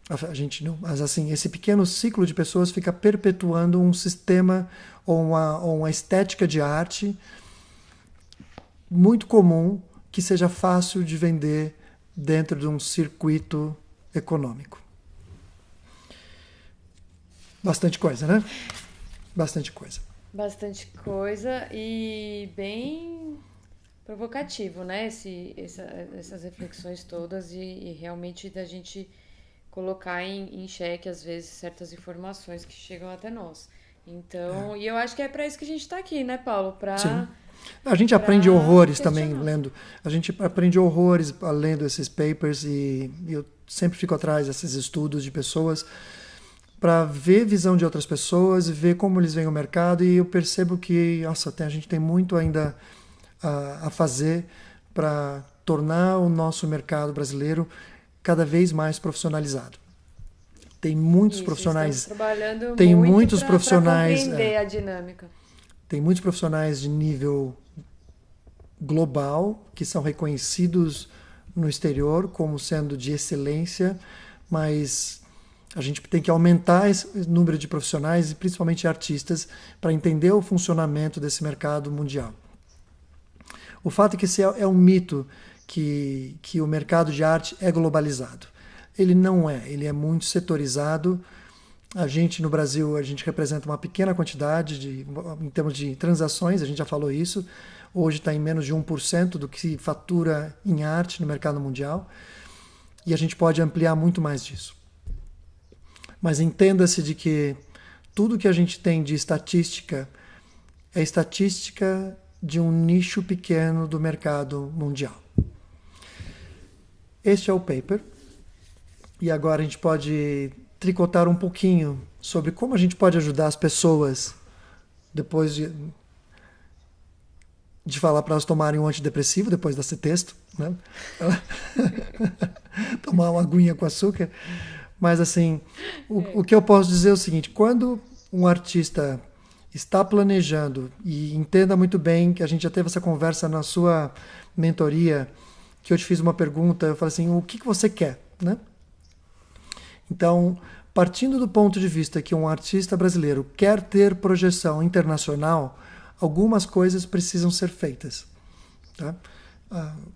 a gente não, mas assim, esse pequeno ciclo de pessoas fica perpetuando um sistema ou uma estética de arte muito comum que seja fácil de vender dentro de um circuito econômico. Bastante coisa, né? Bastante coisa.
Bastante coisa e bem provocativo, né? Essas reflexões todas e realmente da gente colocar em xeque, às vezes, certas informações que chegam até nós. Então, e eu acho que é para isso que a gente está aqui, né, Paulo?
Sim. A gente aprende horrores
questionar.
também lendo. A gente aprende horrores lendo esses papers e eu sempre fico atrás desses estudos de pessoas para ver visão de outras pessoas e ver como eles veem o mercado, e eu percebo que, nossa, a gente tem muito ainda a fazer para tornar o nosso mercado brasileiro cada vez mais profissionalizado. Tem muitos profissionais.
Trabalhando
tem
muito
muitos profissionais.
Para compreender a dinâmica.
Tem muitos profissionais de nível global que são reconhecidos no exterior como sendo de excelência, mas a gente tem que aumentar esse número de profissionais e principalmente artistas para entender o funcionamento desse mercado mundial. O fato é que esse é um mito que o mercado de arte é globalizado. Ele não é, ele é muito setorizado. A gente no Brasil, a gente representa uma pequena quantidade em termos de transações, a gente já falou isso. Hoje está em menos de 1% do que se fatura em arte no mercado mundial. E a gente pode ampliar muito mais disso. Mas entenda-se de que tudo que a gente tem de estatística é estatística de um nicho pequeno do mercado mundial. Este é o paper. E agora a gente pode tricotar um pouquinho sobre como a gente pode ajudar as pessoas depois de falar para elas tomarem um antidepressivo depois desse texto, né? Tomar uma aguinha com açúcar. Mas assim, o que eu posso dizer é o seguinte: quando um artista está planejando, e entenda muito bem que a gente já teve essa conversa na sua mentoria, que eu te fiz uma pergunta, eu falei assim, o que você quer, né? Então, partindo do ponto de vista que um artista brasileiro quer ter projeção internacional, algumas coisas precisam ser feitas. Tá?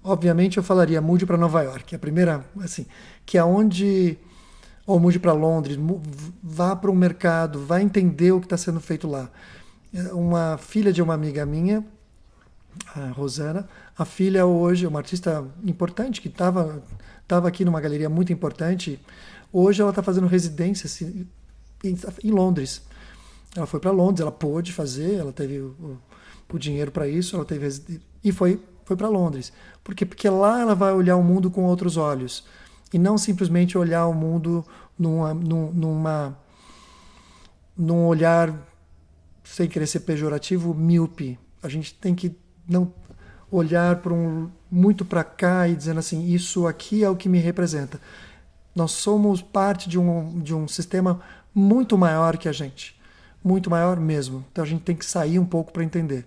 Obviamente eu falaria, mude para Nova York, a primeira, assim, que é onde, ou mude para Londres, vá para um mercado, vá entender o que está sendo feito lá. Uma filha de uma amiga minha, a Rosana, a filha hoje é uma artista importante, que estava aqui numa galeria muito importante. Hoje ela está fazendo residência em Londres. Ela foi para Londres, ela pôde fazer, ela teve o dinheiro para isso, ela teve e foi para Londres. Por quê? Porque lá ela vai olhar o mundo com outros olhos e não simplesmente olhar o mundo num olhar, sem querer ser pejorativo, míope. A gente tem que não olhar muito para cá e dizendo assim, isso aqui é o que me representa. Nós somos parte de um sistema muito maior que a gente. Muito maior mesmo. Então a gente tem que sair um pouco para entender.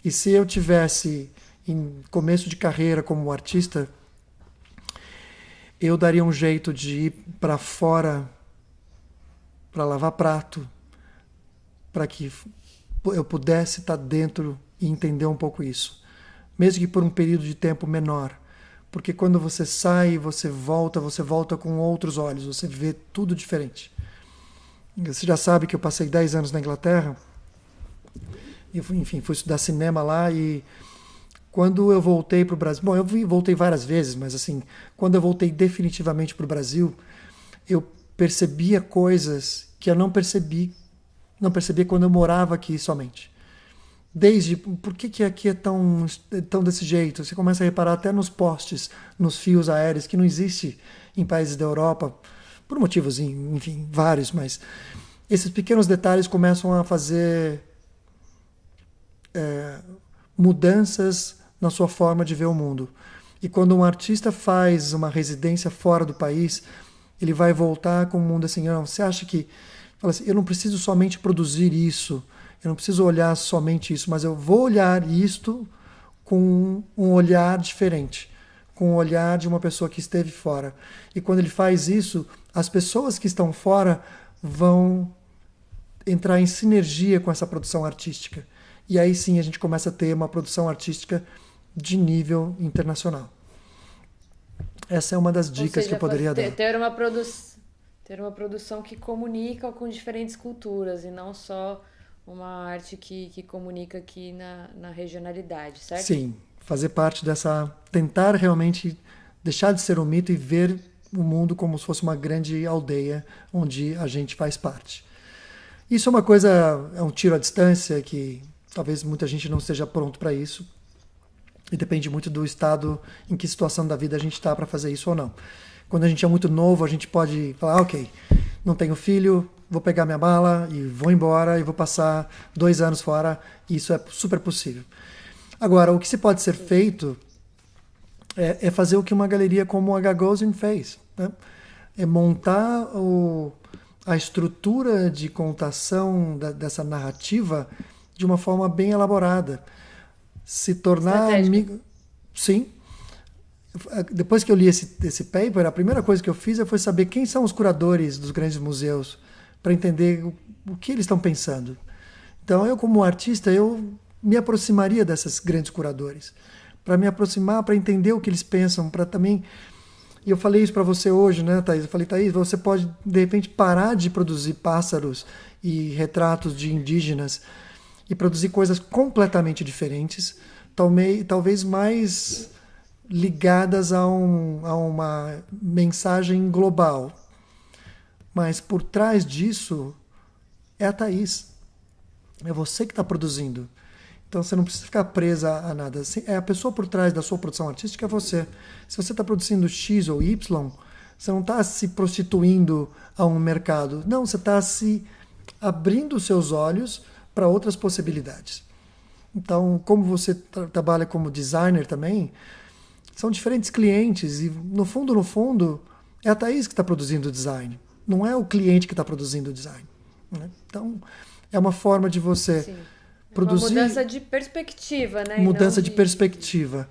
E se eu tivesse em começo de carreira como artista, eu daria um jeito de ir para fora para lavar prato, para que eu pudesse estar dentro e entender um pouco isso. Mesmo que por um período de tempo menor. Porque quando você sai, você volta com outros olhos, você vê tudo diferente. Você já sabe que eu passei 10 anos na Inglaterra, e enfim, fui estudar cinema lá, e quando eu voltei para o Brasil, bom, eu voltei várias vezes, mas assim, quando eu voltei definitivamente para o Brasil, eu percebia coisas que eu não percebia quando eu morava aqui somente. Desde por que aqui é tão desse jeito? Você começa a reparar até nos postes, nos fios aéreos, que não existe em países da Europa, por motivos, enfim, vários, mas esses pequenos detalhes começam a fazer mudanças na sua forma de ver o mundo. E quando um artista faz uma residência fora do país, ele vai voltar com o mundo assim, não, você acha que... Fala assim, eu não preciso somente produzir isso, eu não preciso olhar somente isso, mas eu vou olhar isto com um olhar diferente, com o olhar de uma pessoa que esteve fora. E quando ele faz isso, as pessoas que estão fora vão entrar em sinergia com essa produção artística. E aí sim a gente começa a ter uma produção artística de nível internacional. Essa é uma das dicas que eu poderia dar.
Ter uma produção que comunica com diferentes culturas e não só uma arte que comunica aqui na regionalidade, certo?
Sim, fazer parte dessa... Tentar realmente deixar de ser um mito e ver o mundo como se fosse uma grande aldeia onde a gente faz parte. Isso é uma coisa, é um tiro à distância que talvez muita gente não esteja pronto para isso. E depende muito do estado, em que situação da vida a gente está para fazer isso ou não. Quando a gente é muito novo, a gente pode falar, ok, não tenho filho, vou pegar minha mala e vou embora e vou passar 2 anos fora. E isso é super possível. Agora, o que se pode ser feito é fazer o que uma galeria como a Gagosian fez. Né? É montar a estrutura de contação dessa narrativa de uma forma bem elaborada. Se tornar amigo. Sim. Depois que eu li esse paper, a primeira coisa que eu fiz foi saber quem são os curadores dos grandes museus, para entender o que eles estão pensando. Então, eu como artista, eu me aproximaria desses grandes curadores, para me aproximar, para entender o que eles pensam, para também... E eu falei isso para você hoje, né, Thaís? Eu falei, Thaís, você pode, de repente, parar de produzir pássaros e retratos de indígenas e produzir coisas completamente diferentes, talvez mais ligadas a uma mensagem global. Mas por trás disso é a Thaís. É você que está produzindo. Então você não precisa ficar presa a nada. É a pessoa por trás da sua produção artística, é você. Se você está produzindo X ou Y, você não está se prostituindo a um mercado. Não, você está se abrindo os seus olhos para outras possibilidades. Então, como você trabalha como designer também, são diferentes clientes e, no fundo, é a Thaís que está produzindo o design. Não é o cliente que está produzindo o design. Né? Então, é uma forma de você...
Sim.
Produzir,
uma mudança de perspectiva, né?
Mudança de perspectiva.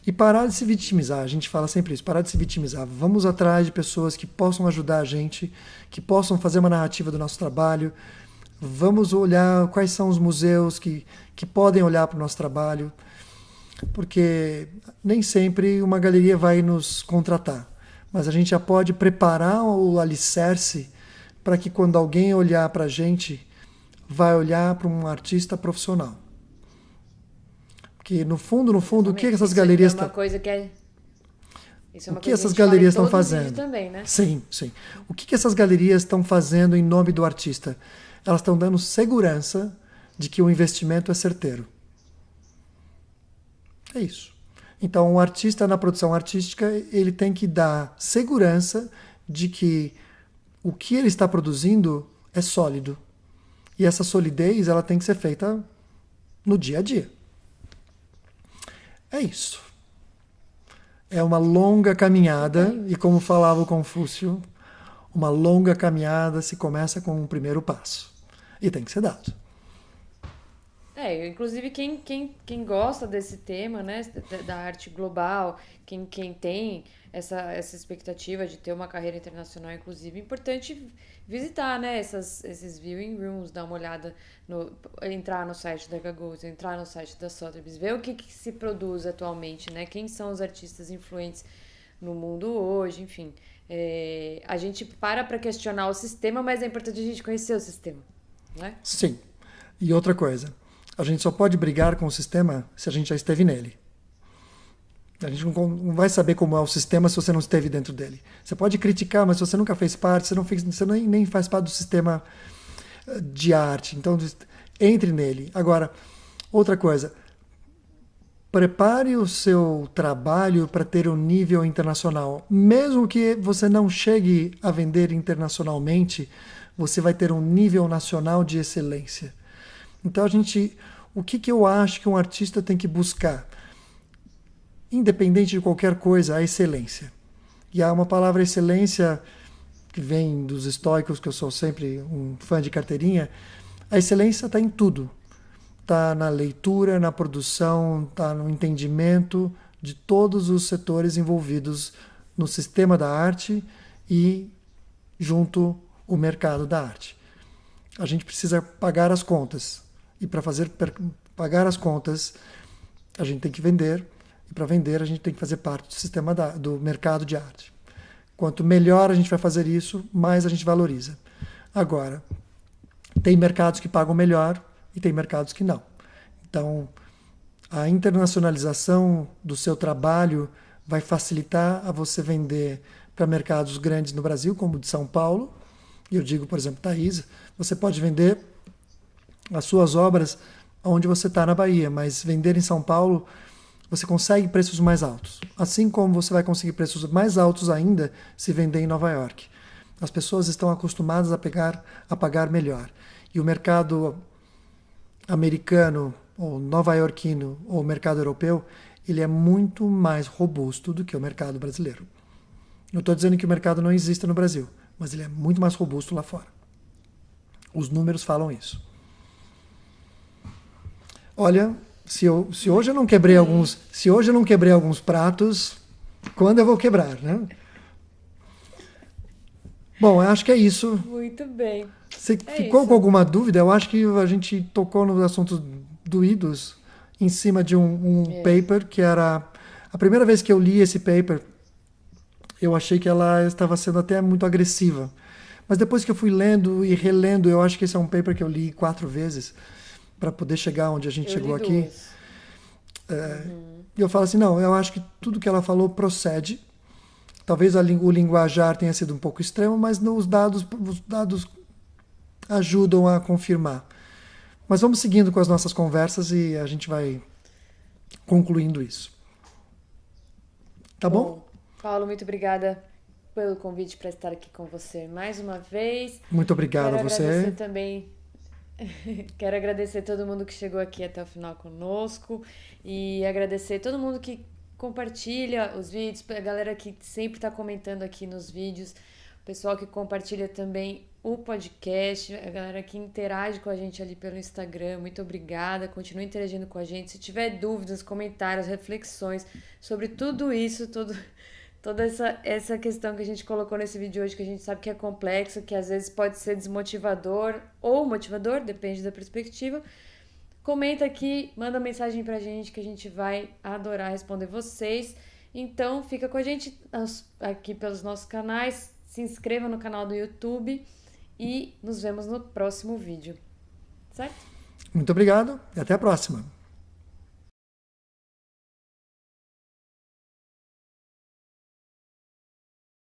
E parar de se vitimizar. A gente fala sempre isso, parar de se vitimizar. Vamos atrás de pessoas que possam ajudar a gente, que possam fazer uma narrativa do nosso trabalho. Vamos olhar quais são os museus que podem olhar para o nosso trabalho. Porque nem sempre uma galeria vai nos contratar. Mas a gente já pode preparar o alicerce para que quando alguém olhar para a gente... vai olhar para um artista profissional. Porque, no fundo, o que essas galerias estão... O que essas galerias estão fazendo?
Também, né?
Sim, sim. O que essas galerias estão fazendo em nome do artista? Elas estão dando segurança de que o investimento é certeiro. É isso. Então, o artista, na produção artística, ele tem que dar segurança de que o que ele está produzindo é sólido. E essa solidez, ela tem que ser feita no dia a dia. É isso. É uma longa caminhada, e como falava o Confúcio, uma longa caminhada se começa com um primeiro passo. E tem que ser dado.
Inclusive quem gosta desse tema, né, da arte global, quem tem essa expectativa de ter uma carreira internacional, inclusive, é importante visitar, né, esses viewing rooms, dar uma olhada, entrar no site da Gagosian, entrar no site da Sotheby's, ver o que se produz atualmente, né, quem são os artistas influentes no mundo hoje, enfim. A gente para questionar o sistema, mas é importante a gente conhecer o sistema, né?
Sim. E outra coisa, a gente só pode brigar com o sistema se a gente já esteve nele. A gente não vai saber como é o sistema se você não esteve dentro dele. Você pode criticar, mas se você nunca fez parte, você nem faz parte do sistema de arte. Então, entre nele. Agora, Outra coisa, prepare o seu trabalho para ter um nível internacional. Mesmo que você não chegue a vender internacionalmente, você vai ter um nível nacional de excelência. Então, o que eu acho que um artista tem que buscar? Independente de qualquer coisa, a excelência. E há uma palavra excelência que vem dos estoicos, que eu sou sempre um fã de carteirinha. A excelência está em tudo. Está na leitura, na produção, está no entendimento de todos os setores envolvidos no sistema da arte e junto o mercado da arte. A gente precisa pagar as contas. E para pagar as contas, a gente tem que vender. E para vender, a gente tem que fazer parte do sistema do mercado de arte. Quanto melhor a gente vai fazer isso, mais a gente valoriza. Agora, tem mercados que pagam melhor e tem mercados que não. Então, a internacionalização do seu trabalho vai facilitar a você vender para mercados grandes no Brasil, como o de São Paulo. E eu digo, por exemplo, Thaís, você pode vender as suas obras onde você está na Bahia, mas vender em São Paulo, você consegue preços mais altos. Assim como você vai conseguir preços mais altos ainda se vender em Nova York. As pessoas estão acostumadas a pagar melhor. E o mercado americano, ou nova-iorquino, ou o mercado europeu, ele é muito mais robusto do que o mercado brasileiro. Não estou dizendo que o mercado não exista no Brasil, mas ele é muito mais robusto lá fora. Os números falam isso. Olha, se hoje eu não quebrei alguns pratos, quando eu vou quebrar, né? Bom, eu acho que é isso.
Muito bem.
Você ficou com alguma dúvida? Eu acho que a gente tocou nos assuntos doídos em cima de um paper que era... A primeira vez que eu li esse paper, eu achei que ela estava sendo até muito agressiva. Mas depois que eu fui lendo e relendo, eu acho que esse é um paper que eu li 4 vezes para poder chegar onde a gente chegou aqui. E eu falo assim, não, eu acho que tudo que ela falou procede. Talvez o linguajar tenha sido um pouco extremo, mas os dados ajudam a confirmar. Mas vamos seguindo com as nossas conversas e a gente vai concluindo isso. Tá bom?
Paulo, muito obrigada pelo convite para estar aqui com você mais uma vez.
Muito obrigado a você.
Agradecer também. Quero agradecer todo mundo que chegou aqui até o final conosco e agradecer todo mundo que compartilha os vídeos, a galera que sempre está comentando aqui nos vídeos, o pessoal que compartilha também o podcast, a galera que interage com a gente ali pelo Instagram, muito obrigada, continue interagindo com a gente. Se tiver dúvidas, comentários, reflexões sobre tudo isso, toda essa questão que a gente colocou nesse vídeo hoje, que a gente sabe que é complexo, que às vezes pode ser desmotivador ou motivador, depende da perspectiva, comenta aqui, manda mensagem pra gente que a gente vai adorar responder vocês. Então fica com a gente aqui pelos nossos canais, se inscreva no canal do YouTube e nos vemos no próximo vídeo. Certo?
Muito obrigado e até a próxima.